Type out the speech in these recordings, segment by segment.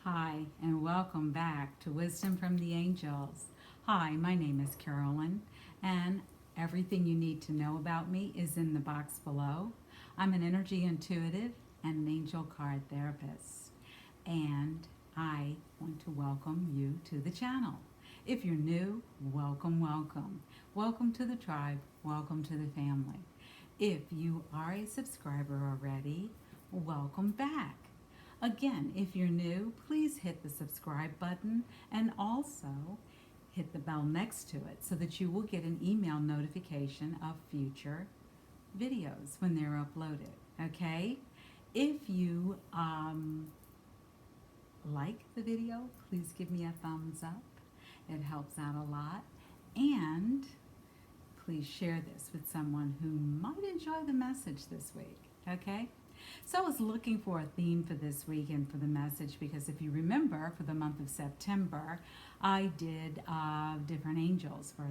Hi, and welcome back to Wisdom from the Angels. Hi, my name is Carolyn, and everything you need to know about me is in the box below. I'm an energy intuitive and an angel card therapist, and I want to welcome you to the channel. If you're new, welcome, welcome. Welcome to the tribe, welcome to the family. If you are a subscriber already, welcome back. Again, if you're new, please hit the subscribe button and also hit the bell next to it so that you will get an email notification of future videos when they're uploaded. Okay? If you like the video, please give me a thumbs up. It helps out a lot. And please share this with someone who might enjoy the message this week. Okay? So I was looking for a theme for this week and for the message because if you remember, for the month of September, I did different angels for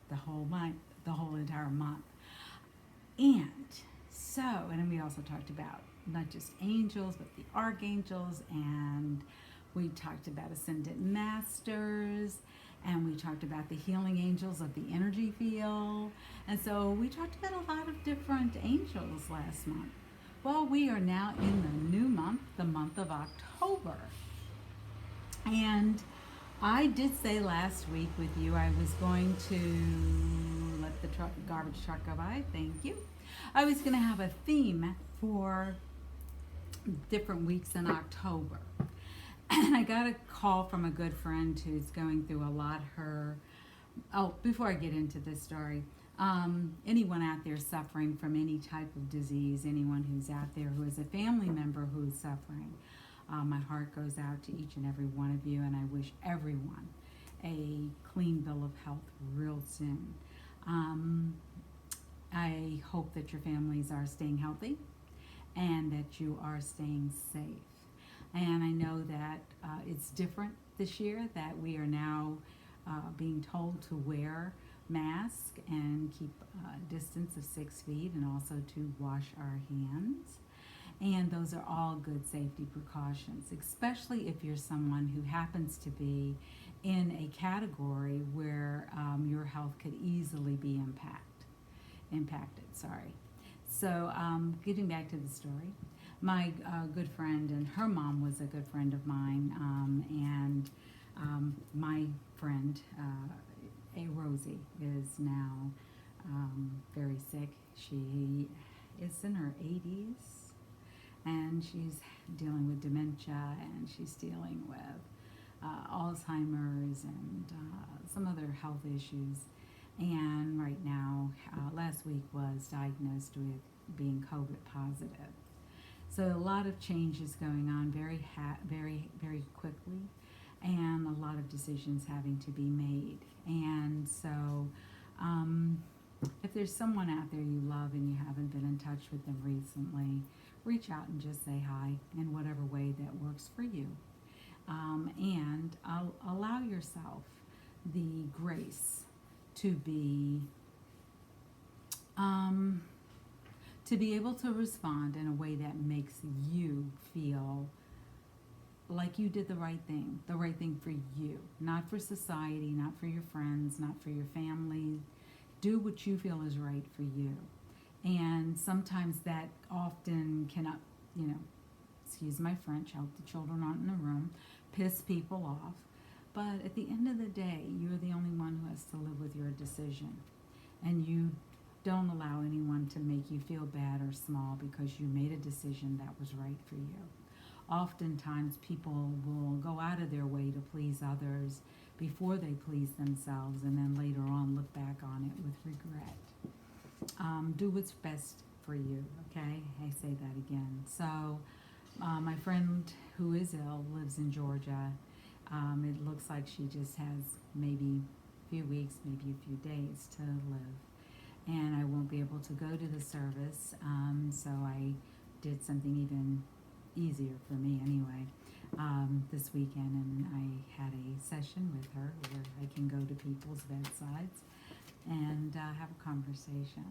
the whole month, the whole entire month. And we also talked about not just angels, but the archangels, and we talked about ascended masters, and we talked about the healing angels of the energy field. And so we talked about a lot of different angels last month. Well, we are now in the new month, the month of October. And I did say last week with you I was going to let the garbage truck go by. Thank you. I was going to have a theme for different weeks in October. And I got a call from a good friend who's going through a lot. Before I get into this story, anyone out there suffering from any type of disease, anyone who's out there who is a family member who's suffering, my heart goes out to each and every one of you, and I wish everyone a clean bill of health real soon. I hope that your families are staying healthy and that you are staying safe. And I know that it's different this year, that we are now being told to wear masks and keep a distance of 6 feet, and also to wash our hands. And those are all good safety precautions, especially if you're someone who happens to be in a category where your health could easily be impacted. So getting back to the story, my good friend, and her mom was a good friend of mine, and my friend, Rosie, is now very sick. She is in her 80s, and she's dealing with dementia, and she's dealing with Alzheimer's and some other health issues. And right now, last week was diagnosed with being COVID positive. So a lot of changes going on very quickly, and a lot of decisions having to be made. And so if there's someone out there you love and you haven't been in touch with them recently, reach out and just say hi in whatever way that works for you. And allow yourself the grace to be able to respond in a way that makes you feel like you did the right thing for you, not for society, not for your friends, not for your family. Do what you feel is right for you. And sometimes that often cannot, excuse my French, I hope the children aren't in the room, piss people off. But at the end of the day, you're the only one who has to live with your decision. And you don't allow anyone to make you feel bad or small because you made a decision that was right for you. Oftentimes, people will go out of their way to please others before they please themselves, and then later on look back on it with regret. Do what's best for you, okay? I say that again. So, my friend who is ill lives in Georgia. It looks like she just has maybe a few weeks, maybe a few days to live. And I won't be able to go to the service, so I did something even easier for me anyway this weekend, and I had a session with her where I can go to people's bedsides and have a conversation.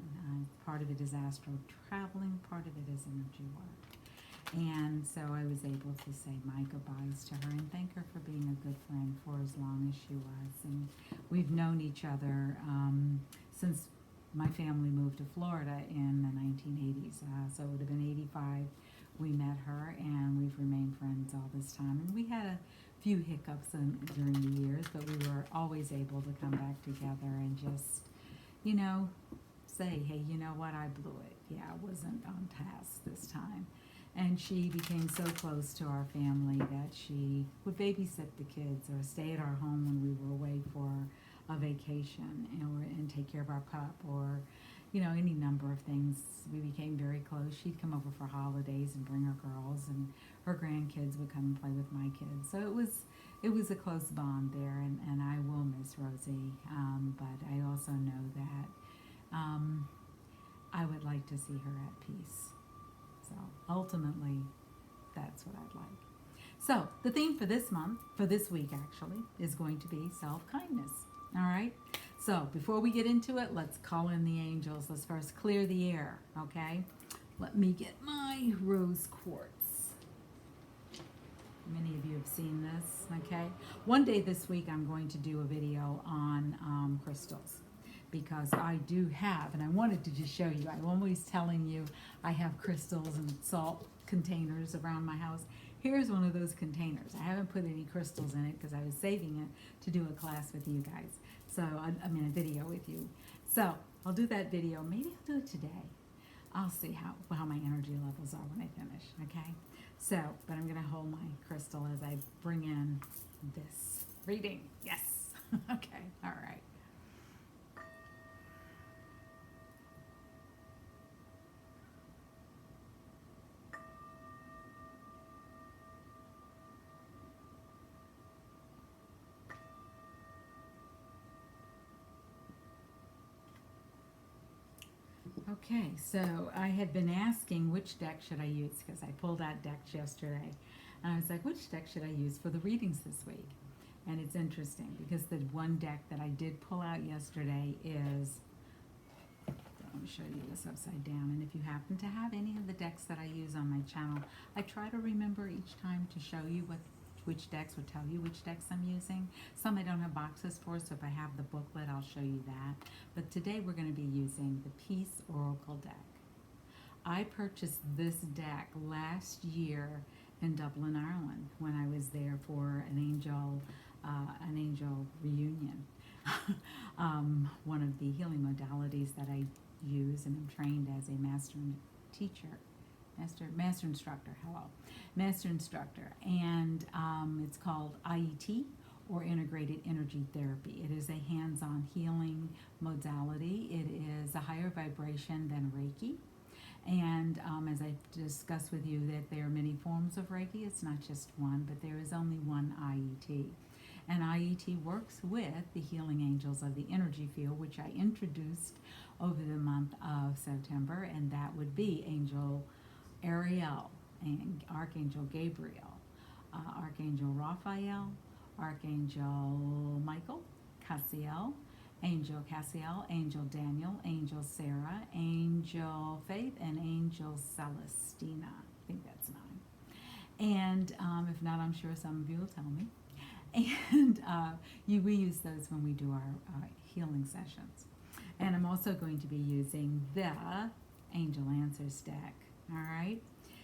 Part of it is astral traveling, part of it is energy work. And so I was able to say my goodbyes to her and thank her for being a good friend for as long as she was. And we've known each other since my family moved to Florida in the 1980s. So it would have been 85 we met her, and we've remained friends all this time. And we had a few hiccups during the years, but we were always able to come back together and just, you know, say, hey, you know what, I blew it. Yeah, I wasn't on task this time. And she became so close to our family that she would babysit the kids or stay at our home when we were away for a vacation, and take care of our pup, or any number of things. We became very close. She'd come over for holidays and bring her girls, and her grandkids would come and play with my kids. So it was a close bond there, and I will miss Rosie. But I also know that I would like to see her at peace. So ultimately, that's what I'd like. So the theme for this month, for this week actually, is going to be self-kindness. All right? So before we get into it, let's call in the angels. Let's first clear the air, okay? Let me get my rose quartz. Many of you have seen this, okay? One day this week I'm going to do a video on crystals, because I do have, and I wanted to just show you, I'm always telling you I have crystals and salt containers around my house. Here's one of those containers. I haven't put any crystals in it because I was saving it to do a class with you guys. So, I mean a video with you. So, I'll do that video. Maybe I'll do it today. I'll see how my energy levels are when I finish, okay? So, but I'm going to hold my crystal as I bring in this reading. Yes. Okay. All right. Okay, so I had been asking which deck should I use, because I pulled out decks yesterday. And I was like, which deck should I use for the readings this week? And it's interesting because the one deck that I did pull out yesterday is, let me show you this upside down. And if you happen to have any of the decks that I use on my channel, I try to remember each time to show you which decks, would tell you which decks I'm using. Some I don't have boxes for, so if I have the booklet, I'll show you that. But today we're going to be using the Peace Oracle deck. I purchased this deck last year in Dublin, Ireland, when I was there for an angel reunion. One of the healing modalities that I use, and I'm trained as a master instructor, and it's called IET, or Integrated Energy Therapy. It is a hands-on healing modality. It is a higher vibration than Reiki, and as I discussed with you, that there are many forms of Reiki. It's not just one, but there is only one IET. And IET works with the healing angels of the energy field, which I introduced over the month of September, and that would be Angel Ariel, and Archangel Gabriel, Archangel Raphael, Archangel Michael, Cassiel, Angel Cassiel, Angel Daniel, Angel Sarah, Angel Faith, and Angel Celestina. I think that's 9. And if not, I'm sure some of you will tell me. And we use those when we do our healing sessions. And I'm also going to be using the Angel Answers deck. All right?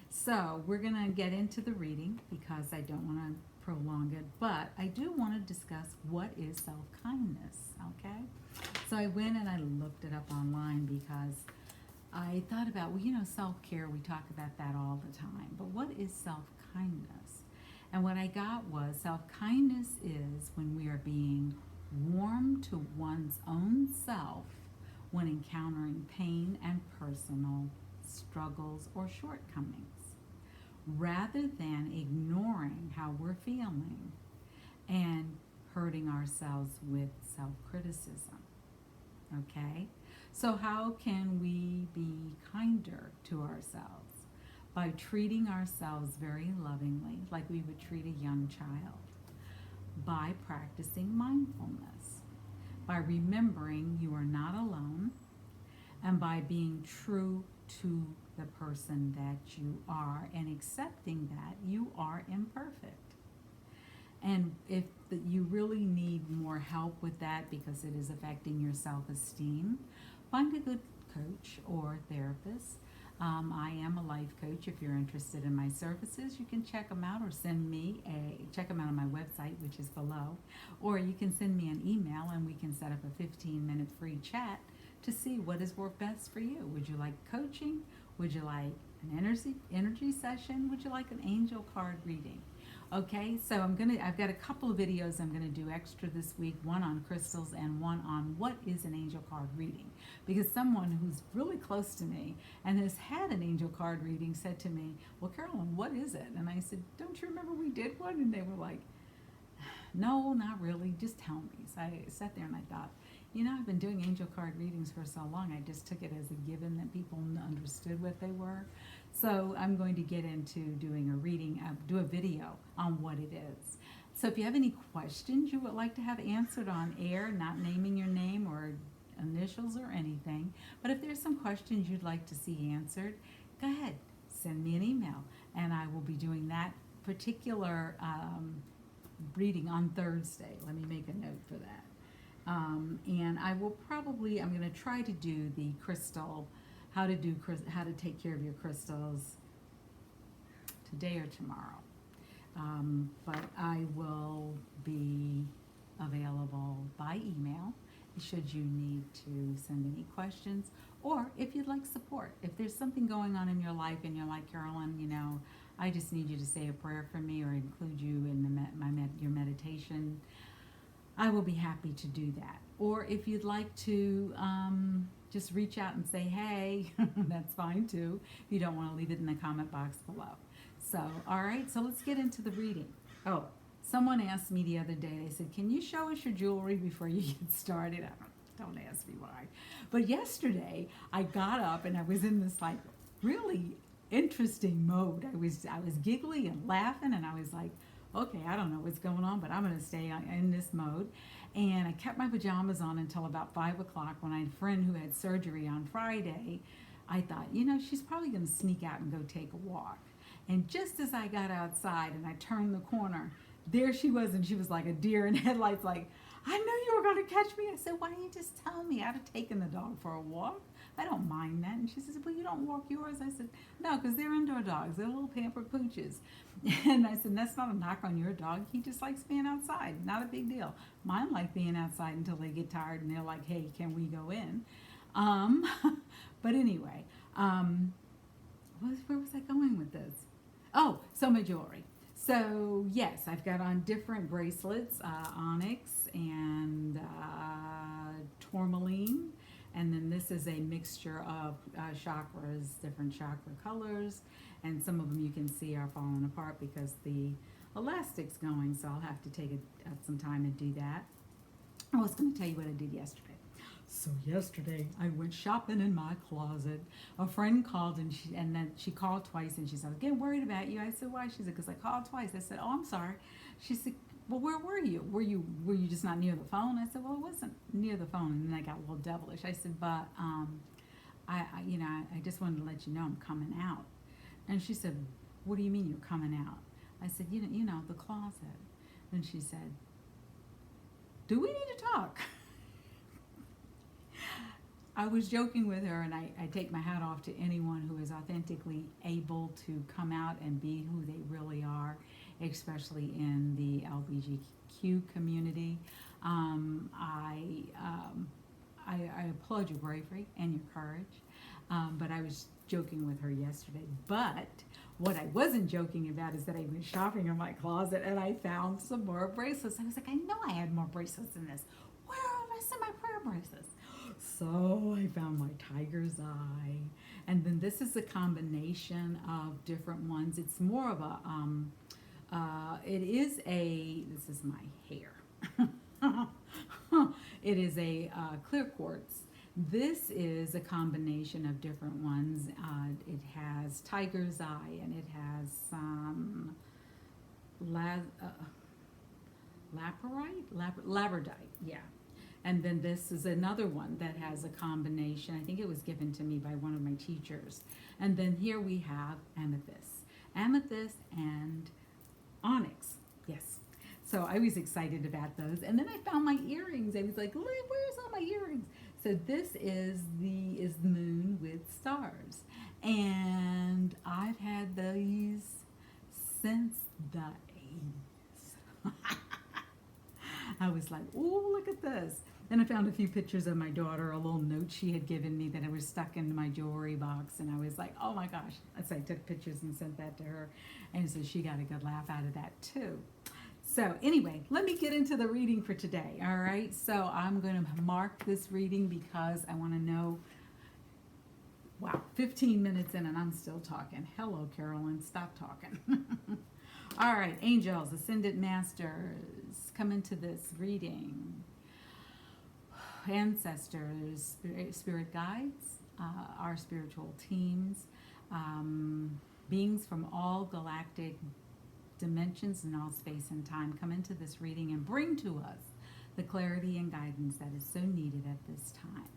So we're going to get into the reading because I don't want to prolong it, but I do want to discuss what is self-kindness, okay? So I went and I looked it up online because I thought about, self-care, we talk about that all the time, but what is self-kindness? And what I got was self-kindness is when we are being warm to one's own self when encountering pain and personal struggles or shortcomings, rather than ignoring how we're feeling and hurting ourselves with self-criticism. Okay? So how can we be kinder to ourselves? By treating ourselves very lovingly, like we would treat a young child, by practicing mindfulness, by remembering you are not alone, and by being true to the person that you are and accepting that you are imperfect. And if you really need more help with that because it is affecting your self-esteem, find a good coach or therapist. I am a life coach. If you're interested in my services, you can check them out or check them out on my website, which is below. Or you can send me an email and we can set up a 15-minute free chat to see what is work best for you. Would you like coaching? Would you like an energy session? Would you like an angel card reading? Okay, so I've got a couple of videos I'm gonna do extra this week, one on crystals and one on what is an angel card reading. Because someone who's really close to me and has had an angel card reading said to me, well, Carolyn, what is it? And I said, don't you remember we did one? And they were like, no, not really, just tell me. So I sat there and I thought, I've been doing angel card readings for so long, I just took it as a given that people understood what they were. So I'm going to get into doing a reading, do a video on what it is. So if you have any questions you would like to have answered on air, not naming your name or initials or anything, but if there's some questions you'd like to see answered, go ahead, send me an email, and I will be doing that particular reading on Thursday. Let me make a note for that. And I'm going to try to do the crystal, how to take care of your crystals today or tomorrow. But I will be available by email should you need to send any questions, or if you'd like support. If there's something going on in your life and you're like, Carolyn, I just need you to say a prayer for me or include you in your meditation, I will be happy to do that. Or if you'd like to just reach out and say, hey, that's fine too. If you don't want to leave it in the comment box below. So, all right, so let's get into the reading. Oh, someone asked me the other day, they said, can you show us your jewelry before you get started? Don't ask me why. But yesterday, I got up and I was in this like really interesting mode. I was giggly and laughing, and I was like, okay, I don't know what's going on, but I'm going to stay in this mode. And I kept my pajamas on until about 5 o'clock when I had a friend who had surgery on Friday. I thought, she's probably going to sneak out and go take a walk. And just as I got outside and I turned the corner, there she was, and she was like a deer in headlights, like, I knew you were going to catch me. I said, why didn't you just tell me? I'd have taken the dog for a walk. I don't mind that. And she says, well, you don't walk yours? I said, no, because they're indoor dogs. They're little pampered pooches. And I said, that's not a knock on your dog. He just likes being outside. Not a big deal. Mine like being outside until they get tired and they're like, hey, can we go in? But anyway, where was I going with this? Oh, so my jewelry. So yes, I've got on different bracelets, onyx and tourmaline. And then this is a mixture of chakras, different chakra colors. And some of them you can see are falling apart because the elastic's going. So I'll have to take some time and do that. I was going to tell you what I did yesterday. So yesterday I went shopping in my closet. A friend called and then she called twice and she said, I'm getting worried about you. I said, why? She said, because I called twice. I said, oh, I'm sorry. She said, well, where were you? Were you just not near the phone? I said, well, it wasn't near the phone. And then I got a little devilish. I said, but I just wanted to let you know I'm coming out. And she said, what do you mean you're coming out? I said, you know, the closet. And she said, do we need to talk? I was joking with her, and I take my hat off to anyone who is authentically able to come out and be who they really are, especially in the LGBTQ community. I applaud your bravery and your courage, but I was joking with her yesterday. But what I wasn't joking about is that I went shopping in my closet and I found some more bracelets. I was like, I know I had more bracelets in this. Where are the rest of my prayer bracelets? So I found my tiger's eye, and then this is a combination of different ones. It's more of a, this is my hair. It is a clear quartz. This is a combination of different ones. It has tiger's eye, and it has some labradorite, yeah. And then this is another one that has a combination. I think it was given to me by one of my teachers. And then here we have amethyst. Amethyst and onyx. Yes. So I was excited about those. And then I found my earrings. I was like, where's all my earrings? So this is the moon with stars. And I've had these since the 80s. I was like, oh, look at this. Then I found a few pictures of my daughter, a little note she had given me that I was stuck into my jewelry box. And I was like, oh my gosh. So I took pictures and sent that to her. And so she got a good laugh out of that too. So anyway, let me get into the reading for today. All right. So I'm going to mark this reading because I want to know. Wow, 15 minutes in and I'm still talking. Hello, Carolyn. Stop talking. All right, angels, ascended masters, come into this reading. Ancestors, spirit guides, our spiritual teams, beings from all galactic dimensions and all space and time come into this reading and bring to us the clarity and guidance that is so needed at this time.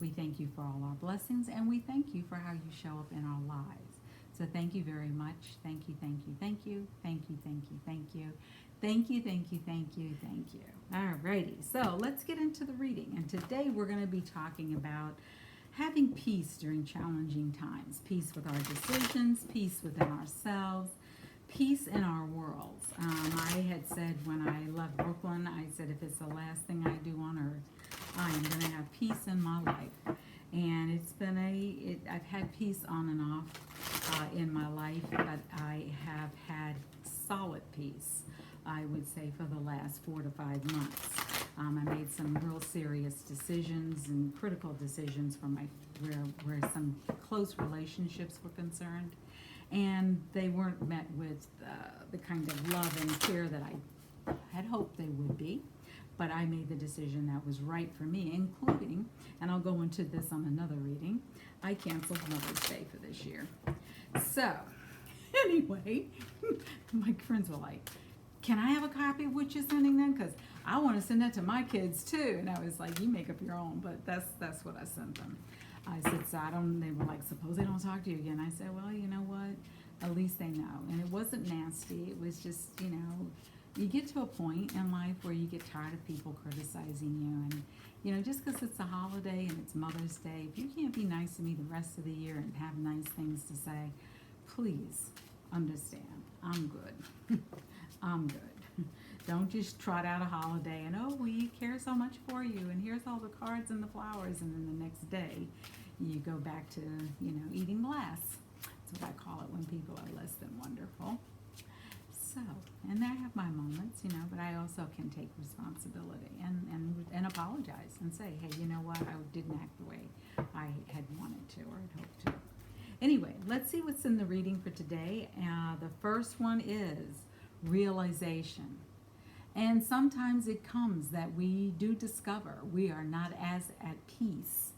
We thank you for all our blessings, and we thank you for how you show up in our lives. So thank you very much. Thank you, thank you, thank you, thank you, thank you, thank you, thank you, thank you, thank you, thank you. Alrighty, so let's get into the reading. And today we're going to be talking about having peace during challenging times. Peace with our decisions, peace within ourselves, peace in our worlds. I had said when I left Brooklyn, I said if it's the last thing I do on earth, I am going to have peace in my life. And it's been I've had peace on and off in my life, but I have had solid peace, I would say, for the last 4 to 5 months. I made some real serious decisions and critical decisions for where some close relationships were concerned, and they weren't met with the kind of love and care that I had hoped they would be. But I made the decision that was right for me, including, and I'll go into this on another reading, I canceled Mother's Day for this year. So, anyway, my friends were like, can I have a copy of what you're sending them? Because I want to send that to my kids too. And I was like, you make up your own, but that's what I sent them. I said, so they were like, suppose they don't talk to you again. I said, well, you know what? At least they know. And it wasn't nasty. It was just, you get to a point in life where you get tired of people criticizing you, and just because it's a holiday and it's Mother's Day, if you can't be nice to me the rest of the year and have nice things to say, please understand, I'm good. I'm good. Don't just trot out a holiday and, oh, we care so much for you and here's all the cards and the flowers, and then the next day you go back to eating glass. That's what I call it when people are less than wonderful. So, and I have my moments, but I also can take responsibility and apologize and say, hey, you know what, I didn't act the way I had wanted to or had hoped to. Anyway, let's see what's in the reading for today. The first one is realization. And sometimes it comes that we do discover we are not as at peace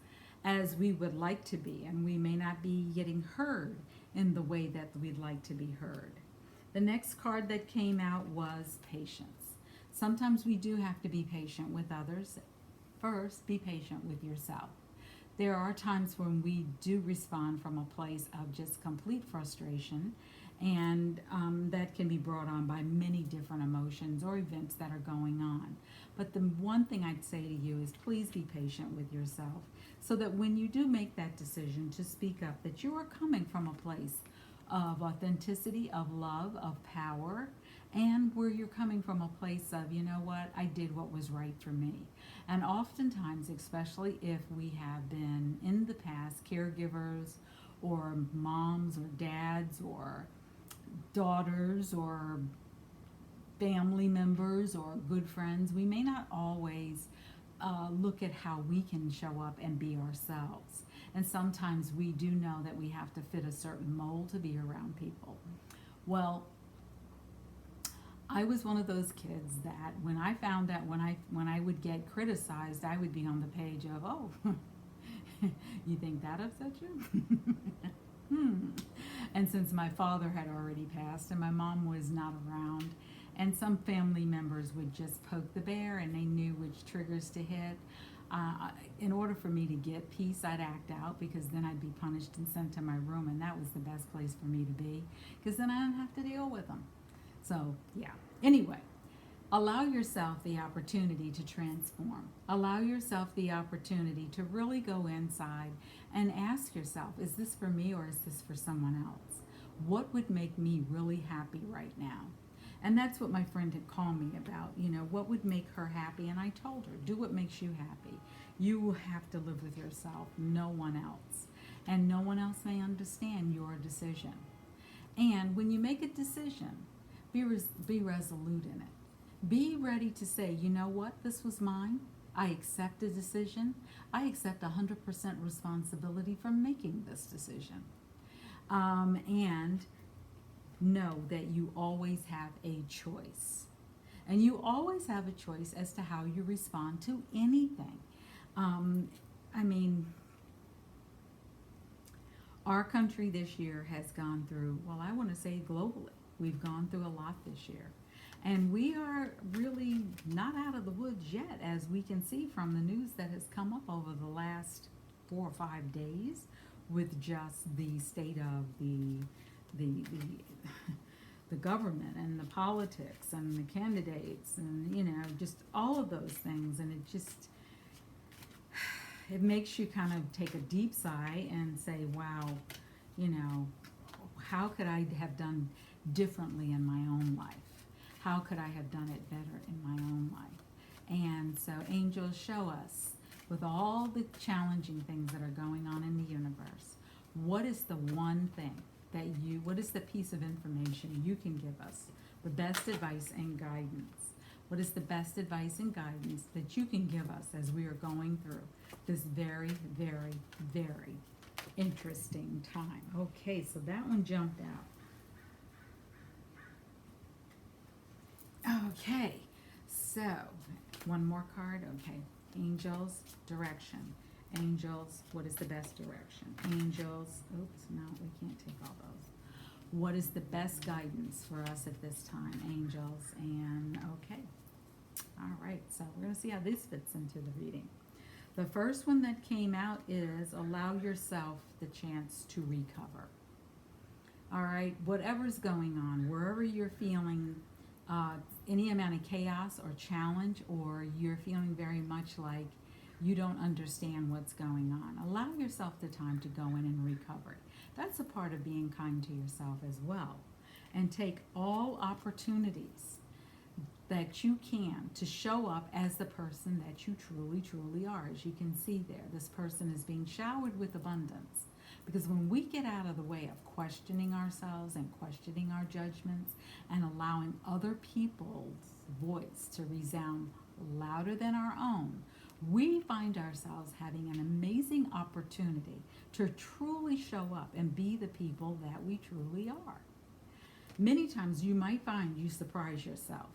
as we would like to be, and we may not be getting heard in the way that we'd like to be heard. The next card that came out was patience. Sometimes we do have to be patient with others. First, be patient with yourself. There are times when we do respond from a place of just complete frustration, and that can be brought on by many different emotions or events that are going on. But the one thing I'd say to you is please be patient with yourself, so that when you do make that decision to speak up, that you are coming from a place of authenticity, of love, of power, and where you're coming from a place of, you know what, I did what was right for me. And oftentimes, especially if we have been in the past caregivers or moms or dads or daughters or family members or good friends, we may not always look at how we can show up and be ourselves. And sometimes we do know that we have to fit a certain mold to be around people. Well, I was one of those kids that when I found that when I would get criticized, I would be on the page of, oh, you think that upset you? And since my father had already passed and my mom was not around, And some family members would just poke the bear and they knew which triggers to hit. In order for me to get peace, I'd act out, because then I'd be punished and sent to my room, and that was the best place for me to be, because then I didn't have to deal with them. So, yeah. Anyway, allow yourself the opportunity to transform. Allow yourself the opportunity to really go inside and ask yourself, is this for me or is this for someone else? What would make me really happy right now? And that's what my friend had called me about, what would make her happy. And I told her, do what makes you happy. You will have to live with yourself, no one else. And no one else may understand your decision. And when you make a decision, be resolute in it. Be ready to say, you know what, this was mine. I accept a decision. I accept 100% responsibility for making this decision. And know that you always have a choice. And you always have a choice as to how you respond to anything. Our country this year has gone through, well, I want to say globally, we've gone through a lot this year. And we are really not out of the woods yet, as we can see from the news that has come up over the last 4 or 5 days, with just the state of the government and the politics and the candidates and just all of those things. And it makes you kind of take a deep sigh and say, wow, how could I have done differently in my own life? How could I have done it better in my own life? And so angels show us, with all the challenging things that are going on in the universe, what is the one thing what is the piece of information you can give us, the best advice and guidance? What is the best advice and guidance that you can give us as we are going through this very, very, very interesting time? Okay, so that one jumped out. Okay, so one more card. Okay, angels, direction. Angels, what is the best direction? Angels, oops, no, we can't take all those. What is the best guidance for us at this time? Angels, and okay. All right, so we're going to see how this fits into the reading. The first one that came out is allow yourself the chance to recover. All right, whatever's going on, wherever you're feeling any amount of chaos or challenge, or you're feeling very much like you don't understand what's going on, allow yourself the time to go in and recover. That's a part of being kind to yourself as well. And take all opportunities that you can to show up as the person that you truly, truly are. As you can see there, this person is being showered with abundance. Because when we get out of the way of questioning ourselves and questioning our judgments and allowing other people's voice to resound louder than our own, we find ourselves having an amazing opportunity to truly show up and be the people that we truly are. Many times you might find you surprise yourself.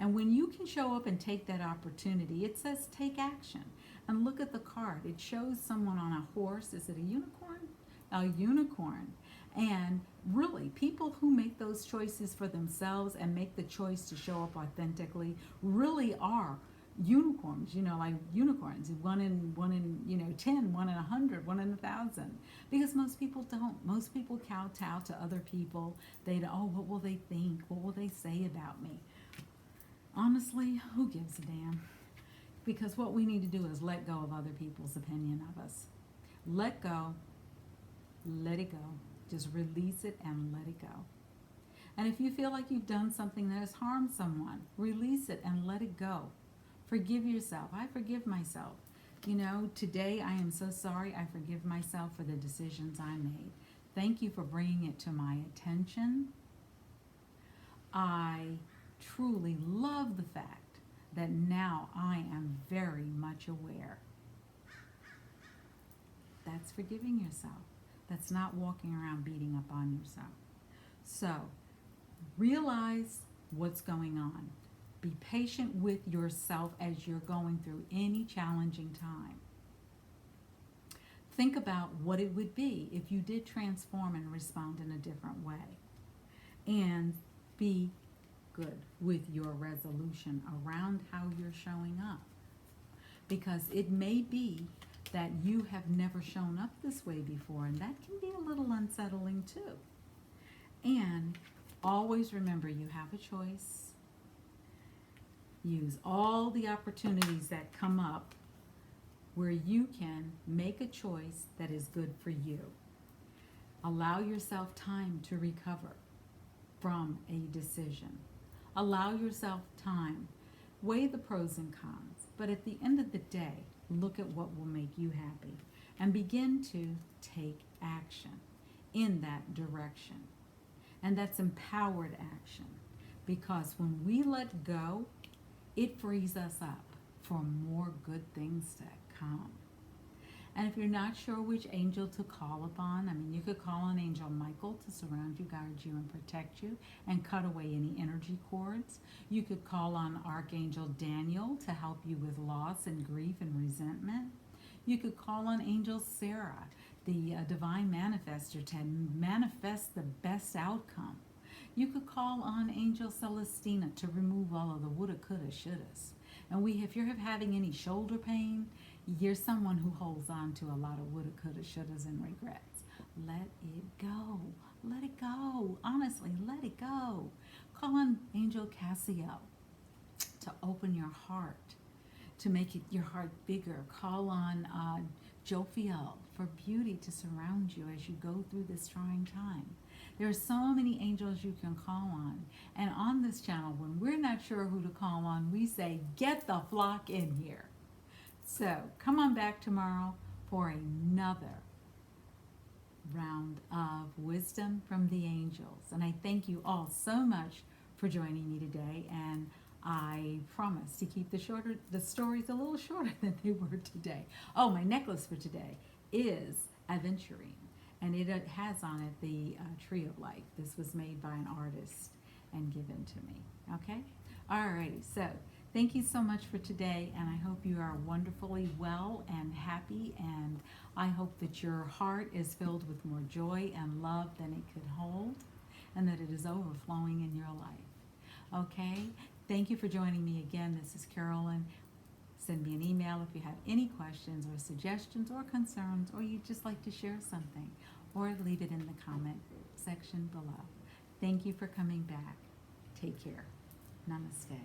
And when you can show up and take that opportunity, it says take action. And look at the card. It shows someone on a horse. Is it a unicorn? A unicorn. And really, people who make those choices for themselves and make the choice to show up authentically really are unicorns, like unicorns, one in 10, one in 100, one in 1,000. Because most people don't. Most people kowtow to other people. What will they think? What will they say about me? Honestly, who gives a damn? Because what we need to do is let go of other people's opinion of us. Let go. Let it go. Just release it and let it go. And if you feel like you've done something that has harmed someone, release it and let it go. Forgive yourself. I forgive myself. Today I am so sorry. I forgive myself for the decisions I made. Thank you for bringing it to my attention. I truly love the fact that now I am very much aware. That's forgiving yourself. That's not walking around beating up on yourself. So, realize what's going on. Be patient with yourself as you're going through any challenging time. Think about what it would be if you did transform and respond in a different way. And be good with your resolution around how you're showing up. Because it may be that you have never shown up this way before, and that can be a little unsettling too. And always remember, you have a choice. Use all the opportunities that come up where you can make a choice that is good for you. Allow yourself time to recover from a decision. Allow yourself time. Weigh the pros and cons. But at the end of the day, look at what will make you happy and begin to take action in that direction. And that's empowered action, because when we let go, it frees us up for more good things to come. And if you're not sure which angel to call upon, you could call on Angel Michael to surround you, guide you, and protect you, and cut away any energy cords. You could call on Archangel Daniel to help you with loss and grief and resentment. You could call on Angel Sarah, the divine manifester, to manifest the best outcome. You could call on Angel Celestina to remove all of the woulda, coulda, shouldas. And if you're having any shoulder pain, you're someone who holds on to a lot of woulda, coulda, shouldas and regrets. Let it go. Let it go. Honestly, let it go. Call on Angel Cassiel to open your heart, to make your heart bigger. Call on Jophiel for beauty to surround you as you go through this trying time. There are so many angels you can call on. And on this channel, when we're not sure who to call on, we say, get the flock in here. So come on back tomorrow for another round of wisdom from the angels. And I thank you all so much for joining me today. And I promise to keep the stories a little shorter than they were today. Oh, my necklace for today is aventurine. And it has on it the tree of life. This was made by an artist and given to me. Okay? Alrighty. So thank you so much for today. And I hope you are wonderfully well and happy. And I hope that your heart is filled with more joy and love than it could hold. And that it is overflowing in your life. Okay? Thank you for joining me again. This is Carolyn. Send me an email if you have any questions or suggestions or concerns, or you'd just like to share something, or leave it in the comment section below. Thank you for coming back. Take care. Namaste.